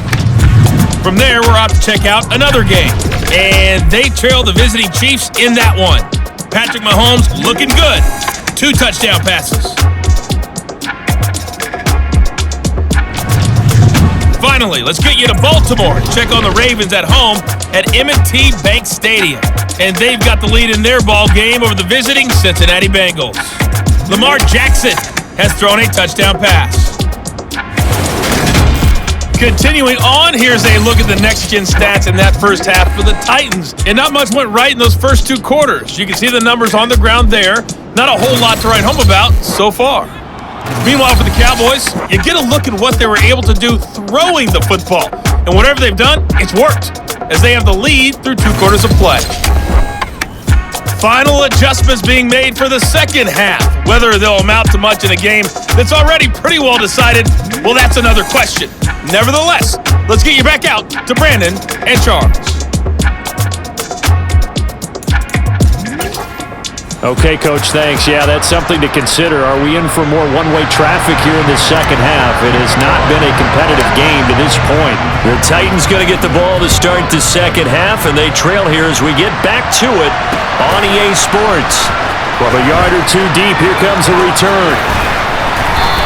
[SPEAKER 5] From there, we're out to check out another game. And they trailed the visiting Chiefs in that one. Patrick Mahomes looking good. 2 touchdown passes. Finally, let's get you to Baltimore. Check on the Ravens at home at M&T Bank Stadium. And they've got the lead in their ball game over the visiting Cincinnati Bengals. Lamar Jackson has thrown a touchdown pass. Continuing on, here's a look at the next-gen stats in that first half for the Titans. And not much went right in those first 2 quarters. You can see the numbers on the ground there. Not a whole lot to write home about so far. Meanwhile, for the Cowboys, you get a look at what they were able to do throwing the football. And whatever they've done, it's worked, as they have the lead through 2 quarters of play. Final adjustments being made for the second half. Whether they'll amount to much in a game that's already pretty well decided, well, that's another question. Nevertheless, let's get you back out to Brandon and Charles.
[SPEAKER 2] Okay, Coach, thanks. Yeah, that's something to consider. Are we in for more one-way traffic here in the second half? It has not been a competitive game to this point. The Titans going to get the ball to start the second half, and they trail here as we get back to it on EA Sports. From a yard or 2 deep, here comes a return.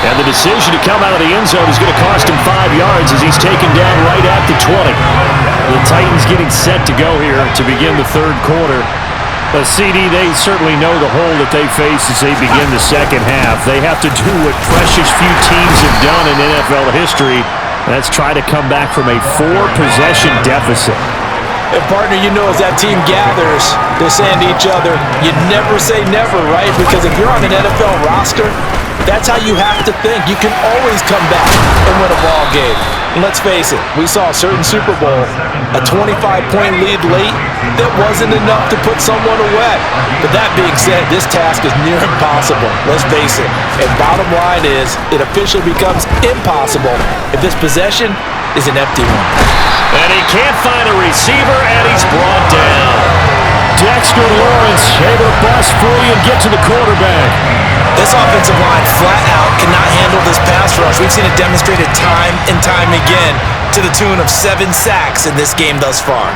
[SPEAKER 2] And the decision to come out of the end zone is going to cost him 5 yards as he's taken down right at the 20. The Titans getting set to go here to begin the third quarter. CD, they certainly know the hole that they face as they begin the second half. They have to do what precious few teams have done in NFL history. That's try to come back from a 4-possession deficit.
[SPEAKER 3] And partner, you know, as that team gathers, they're saying to each other, you never say never, right? Because if you're on an NFL roster, that's how you have to think. You can always come back and win a ball game. And let's face it, we saw a certain Super Bowl, a 25-point lead late, that wasn't enough to put someone away. But that being said, this task is near impossible. Let's face it. And bottom line is, it officially becomes impossible if this possession is an empty one.
[SPEAKER 2] And he can't find a receiver, and he's brought down. Dexter Lawrence able to bust free and get to the quarterback.
[SPEAKER 3] This offensive line flat out cannot handle this pass rush. We've seen it demonstrated time and time again to the tune of 7 sacks in this game thus far.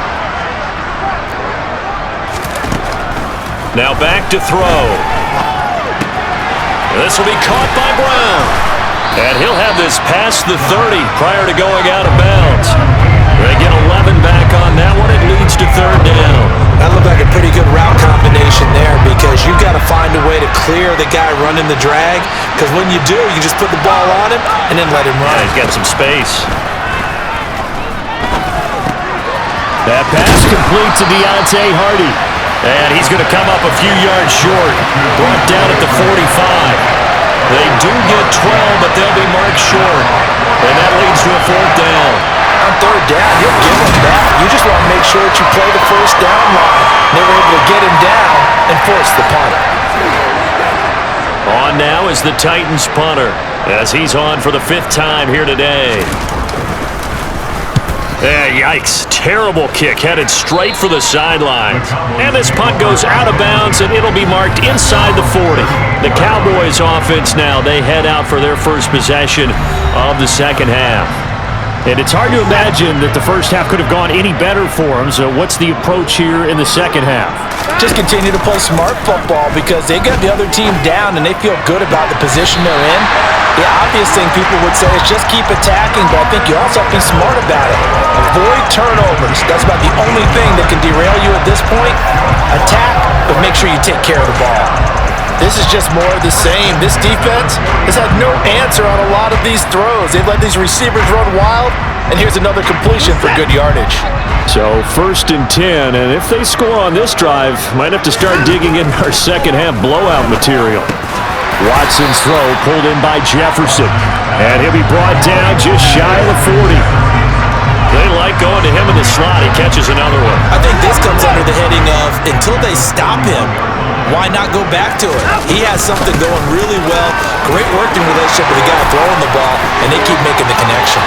[SPEAKER 2] Now back to throw. This will be caught by Brown. And he'll have this past the 30 prior to going out of bounds. They get 11 back on that one. It leads to third down.
[SPEAKER 3] That looked like a pretty good route combination there because you've got to find a way to clear the guy running the drag, because when you do, you just put the ball on him and then let him run.
[SPEAKER 2] Yeah, he's got some space. That pass complete to Deontay Hardy. And he's going to come up a few yards short. Brought down at the 45. They do get 12, but they'll be marked short. And that leads to a 4th down.
[SPEAKER 3] on third down, you'll give them that. You just want to make sure that you play the first down line. They were able to get him down and force the punt.
[SPEAKER 2] On now is the Titans punter, as he's on for the 5th time here today. Yikes. Terrible kick headed straight for the sideline. And this punt goes out of bounds, and it'll be marked inside the 40. The Cowboys offense now, they head out for their first possession of the second half.
[SPEAKER 4] And it's hard to imagine that the first half could have gone any better for them. So what's the approach here in the second half?
[SPEAKER 3] Just continue to play smart football because they got the other team down and they feel good about the position they're in. The obvious thing people would say is just keep attacking, but I think you also have to be smart about it. Avoid turnovers. That's about the only thing that can derail you at this point. Attack, but make sure you take care of the ball. This is just more of the same. This defense has had no answer on a lot of these throws. They've let these receivers run wild, and here's another completion for good yardage.
[SPEAKER 2] So 1st and 10, and if they score on this drive, might have to start digging in our second half blowout material. Watson's throw pulled in by Jefferson, and he'll be brought down just shy of the 40. They like going to him in the slot. He catches another one.
[SPEAKER 3] I think this comes under the heading of until they stop him, why not go back to it? He has something going really well. Great working relationship with the guy throwing the ball, and they keep making the connection.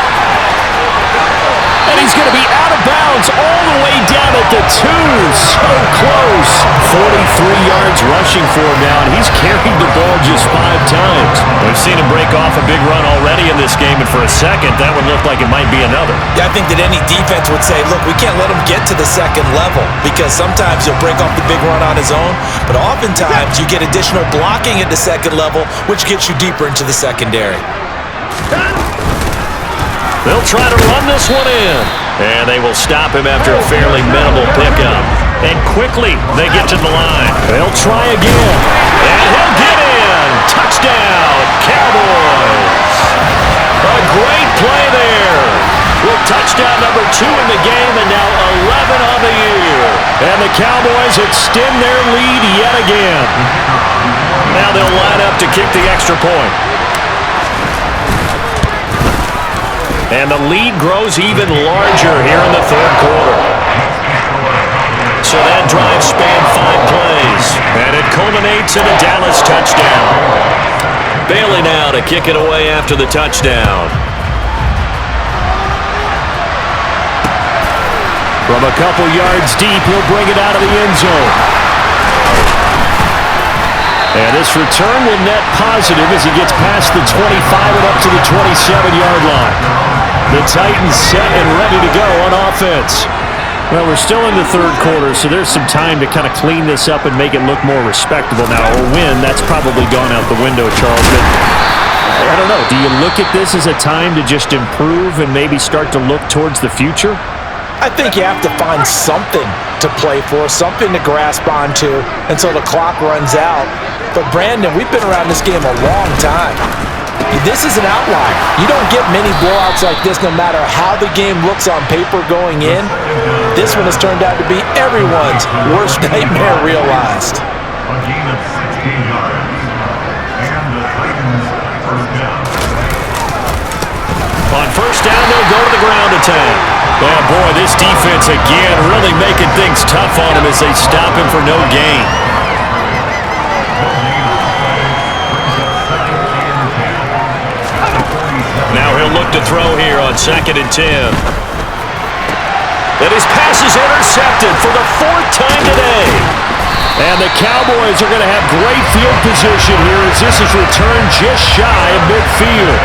[SPEAKER 2] And he's going to be out of bounds all the way down at the 2. So close. 43 yards rushing for him now, and he's carried the ball just 5 times. We've seen him break off a big run already in this game, and for a second, that would look like it might be another.
[SPEAKER 3] Yeah, I think that any defense would say, look, we can't let him get to the second level because sometimes he'll break off the big run on his own, but oftentimes you get additional blocking at the second level, which gets you deeper into the secondary.
[SPEAKER 2] They'll try to run this one in, and they will stop him after a fairly minimal pickup. And quickly, they get to the line. They'll try again, and he'll get in. Touchdown, Cowboys. A great play there. With touchdown number 2 in the game, and now 11 on the year. And the Cowboys extend their lead yet again. Now they'll line up to kick the extra point. And the lead grows even larger here in the 3rd quarter. So that drive spanned 5 plays, and it culminates in a Dallas touchdown. Bailey now to kick it away after the touchdown. From a couple yards deep, he'll bring it out of the end zone. And this return will net positive as he gets past the 25 and up to the 27-yard line. The Titans set and ready to go on offense.
[SPEAKER 4] Well, we're still in the 3rd quarter, so there's some time to kind of clean this up and make it look more respectable. Now, a win, that's probably gone out the window, Charles. But I don't know. Do you look at this as a time to just improve and maybe start to look towards the future?
[SPEAKER 3] I think you have to find something to play for, something to grasp onto until the clock runs out. But, Brandon, we've been around this game a long time. This is an outlier. You don't get many blowouts like this no matter how the game looks on paper going in. This one has turned out to be everyone's worst nightmare realized.
[SPEAKER 6] A gain of 16 yards. And the Titans first down.
[SPEAKER 2] On first down, they'll go to the ground attack. Oh, boy, this defense again really making things tough on him as they stop him for no gain. Now he'll look to throw here on 2nd and 10. And his pass is intercepted for the 4th time today. And the Cowboys are going to have great field position here as this is returned just shy of midfield.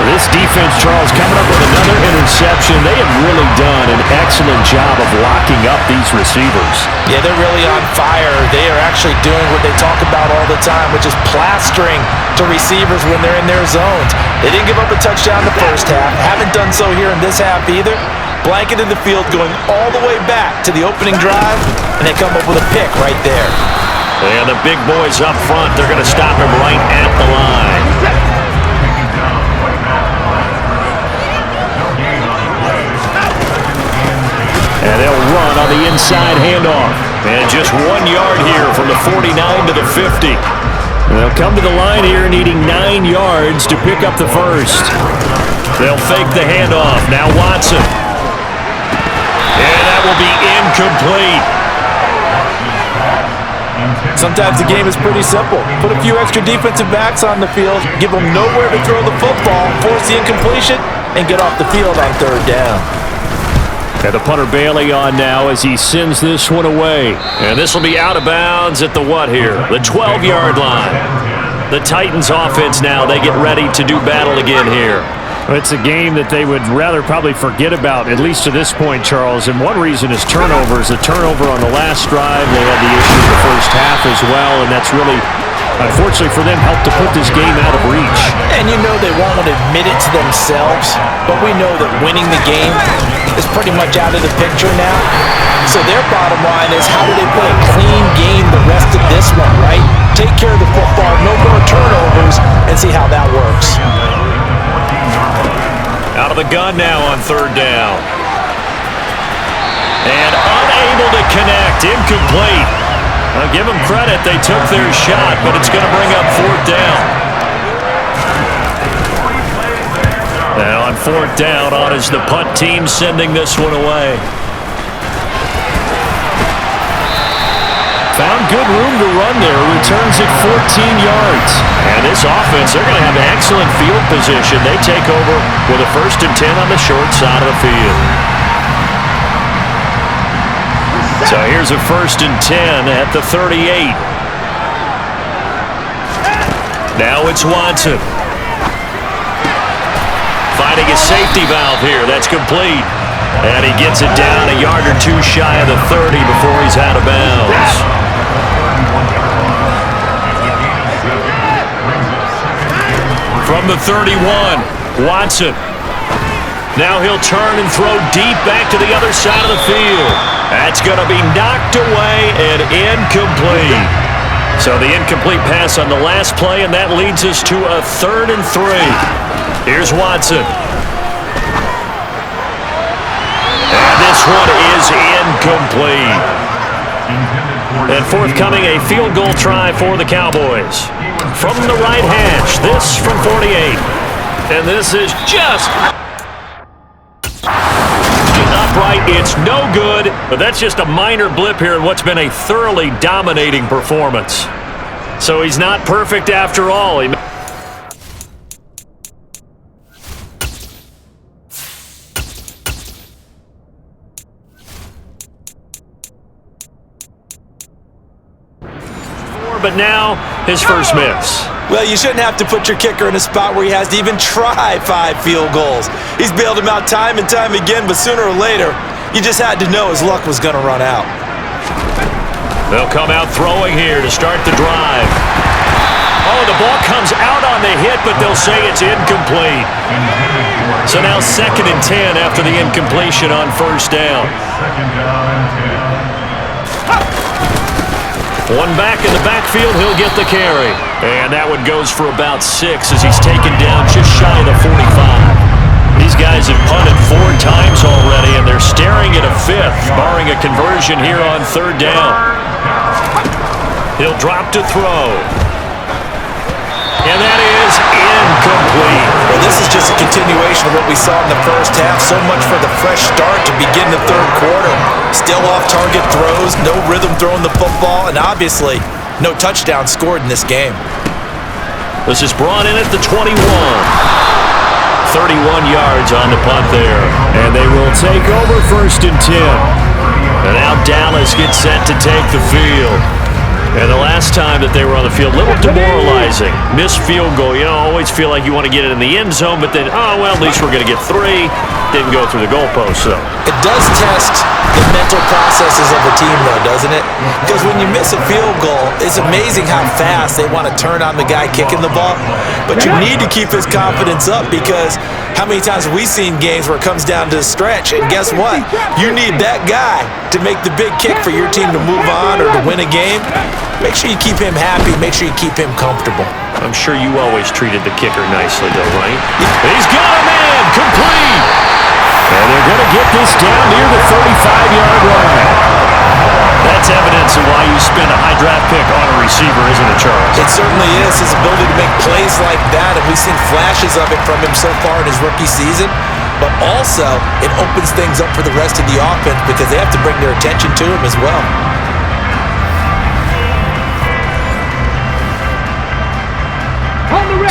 [SPEAKER 2] This defense, Charles, coming up with another interception. They have really done an excellent job of locking up these receivers.
[SPEAKER 3] Yeah, they're really on fire. They are actually doing what they talk about all the time, which is plastering to receivers when they're in their zones. They didn't give up a touchdown in the first half. Haven't done so here in this half either. Blanketed the field going all the way back to the opening drive, and they come up with a pick right there.
[SPEAKER 2] And the big boys up front, they're going to stop him right at the line. And they'll run on the inside handoff. And just 1 yard here from the 49 to the 50. They'll come to the line here needing 9 yards to pick up the first. They'll fake the handoff. Now Watson. And that will be incomplete.
[SPEAKER 3] Sometimes the game is pretty simple. Put a few extra defensive backs on the field, give them nowhere to throw the football, force the incompletion, and get off the field on third down.
[SPEAKER 2] And the punter Bailey on now as he sends this one away. And this will be out of bounds at the what here? The 12-yard line. The Titans offense now, they get ready to do battle again here.
[SPEAKER 4] It's a game that they would rather probably forget about, at least to this point, Charles. And one reason is turnovers. A turnover on the last drive. They had the issue in the first half as well, and that's really, unfortunately for them, helped to put this game out of reach.
[SPEAKER 3] And you know they won't admit it to themselves, but we know that winning the game is pretty much out of the picture now. So their bottom line is, how do they play a clean game the rest of this one, right? Take care of the football, no more turnovers, and see how that works.
[SPEAKER 2] Out of the gun now on third down. And unable to connect. Incomplete. I'll give them credit. They took their shot, but it's going to bring up fourth down. Now on fourth down, on is the punt team sending this one away. Found good room to run there. Returns it 14 yards. And this offense, they're going to have excellent field position. They take over with a 1st and 10 on the short side of the field. So here's a 1st and 10 at the 38. Now it's Watson. Finding a safety valve here. That's complete. And he gets it down a yard or two shy of the 30 before he's out of bounds. From the 31, Watson. Now he'll turn and throw deep back to the other side of the field. That's going to be knocked away and incomplete. So the incomplete pass on the last play, and that leads us to a 3rd and 3. Here's Watson. And this one is incomplete. And forthcoming, a field goal try for the Cowboys. From the right hash, this from 48. And this is just upright. It's no good, but that's just a minor blip here in what's been a thoroughly dominating performance. So he's not perfect after all. But now, his first miss.
[SPEAKER 3] Well, you shouldn't have to put your kicker in a spot where he has to even try 5 field goals. He's bailed him out time and time again, but sooner or later, you just had to know his luck was going to run out.
[SPEAKER 2] They'll come out throwing here to start the drive. Oh, the ball comes out on the hit, but they'll say it's incomplete. So now 2nd and 10 after the incompletion on 1st down. One back in the backfield, he'll get the carry. And that one goes for about 6 as he's taken down just shy of the 45. These guys have punted 4 times already, and they're staring at a 5th, barring a conversion here on 3rd down. He'll drop to throw. And that is incomplete.
[SPEAKER 3] Well, this is just a continuation of what we saw in the first half. So much for the fresh start to begin the 3rd quarter. Still off-target throws, no rhythm throwing the football, and obviously no touchdown scored in this game.
[SPEAKER 2] This is brought in at the 21. 31 yards on the punt there. And they will take over 1st and 10. And now Dallas gets set to take the field. And the last time that they were on the field, a little demoralizing. Missed field goal. You know, always feel like you want to get it in the end zone, but then, oh, well, at least we're going to get 3. Didn't go through the goalpost, though.
[SPEAKER 3] It does test the mental processes of a team, though, doesn't it? Because when you miss a field goal, it's amazing how fast they want to turn on the guy kicking the ball. But you need to keep his confidence up, because how many times have we seen games where it comes down to the stretch, and guess what? You need that guy to make the big kick for your team to move on or to win a game. Make sure you keep him happy. Make sure you keep him comfortable.
[SPEAKER 2] I'm sure you always treated the kicker nicely, though, right? He's got a man! Complete! And they're going to get this down near the 35-yard line. That's evidence of why you spend a high draft pick on a receiver, isn't it, Charles?
[SPEAKER 3] It certainly is. His ability to make plays like that, and we've seen flashes of it from him so far in his rookie season. But also, it opens things up for the rest of the offense because they have to bring their attention to him as well.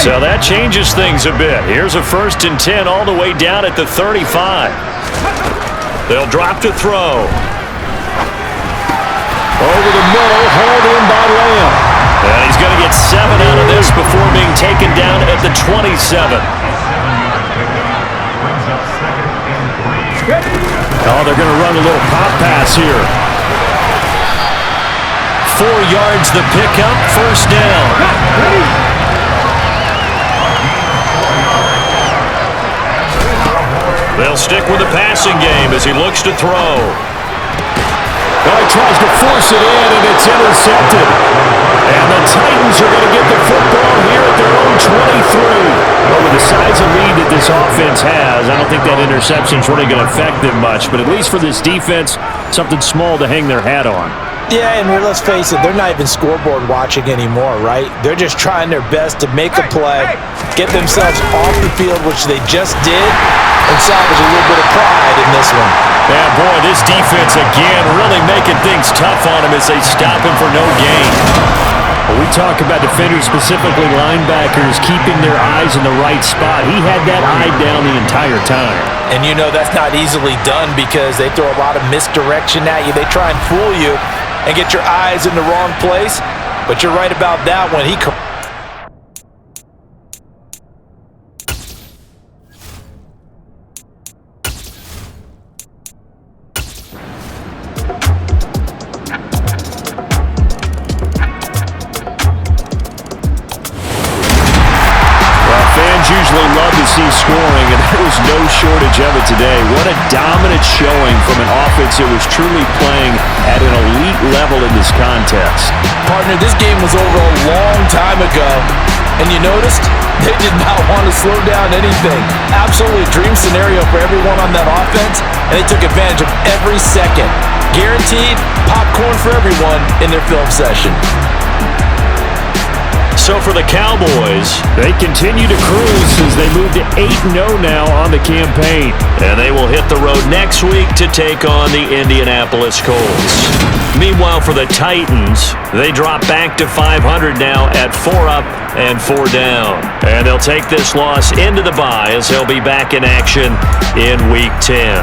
[SPEAKER 2] So that changes things a bit. Here's a 1st and 10 all the way down at the 35. They'll drop to throw. Over the middle, hauled in by Lamb. And he's going to get 7 out of this before being taken down at the 27. Oh, they're going to run a little pop pass here. 4 yards the pickup, 1st down. They'll stick with the passing game as he looks to throw.
[SPEAKER 4] Well, he tries to force it in, and it's intercepted. And the Titans are going to get the football here at their own 23. Well, with the size of lead that this offense has, I don't think that interception is really going to affect them much. But at least for this defense, something small to hang their hat on.
[SPEAKER 3] Yeah, and let's face it, they're not even scoreboard watching anymore, right? They're just trying their best to make a play, get themselves off the field, which they just did, and salvage a little bit of pride in this one.
[SPEAKER 2] Yeah, boy, this defense again really making things tough on him as they stop him for no gain.
[SPEAKER 4] When we talk about defenders, specifically linebackers, keeping their eyes in the right spot, he had that eye down the entire time.
[SPEAKER 3] And you know that's not easily done because they throw a lot of misdirection at you. They try and fool you and get your eyes in the wrong place. But you're right about that one.
[SPEAKER 2] Usually love to see scoring, and there was no shortage of it today. What a dominant showing from an offense that was truly playing at an elite level in this contest.
[SPEAKER 3] Partner, this game was over a long time ago, and you noticed they did not want to slow down anything. Absolutely a dream scenario for everyone on that offense, and they took advantage of every second. Guaranteed popcorn for everyone in their film session.
[SPEAKER 2] So for the Cowboys, they continue to cruise as they move to 8-0 now on the campaign. And they will hit the road next week to take on the Indianapolis Colts. Meanwhile, for the Titans, they drop back to 500 now at 4 up and 4 down. And they'll take this loss into the bye as they'll be back in action in Week 10.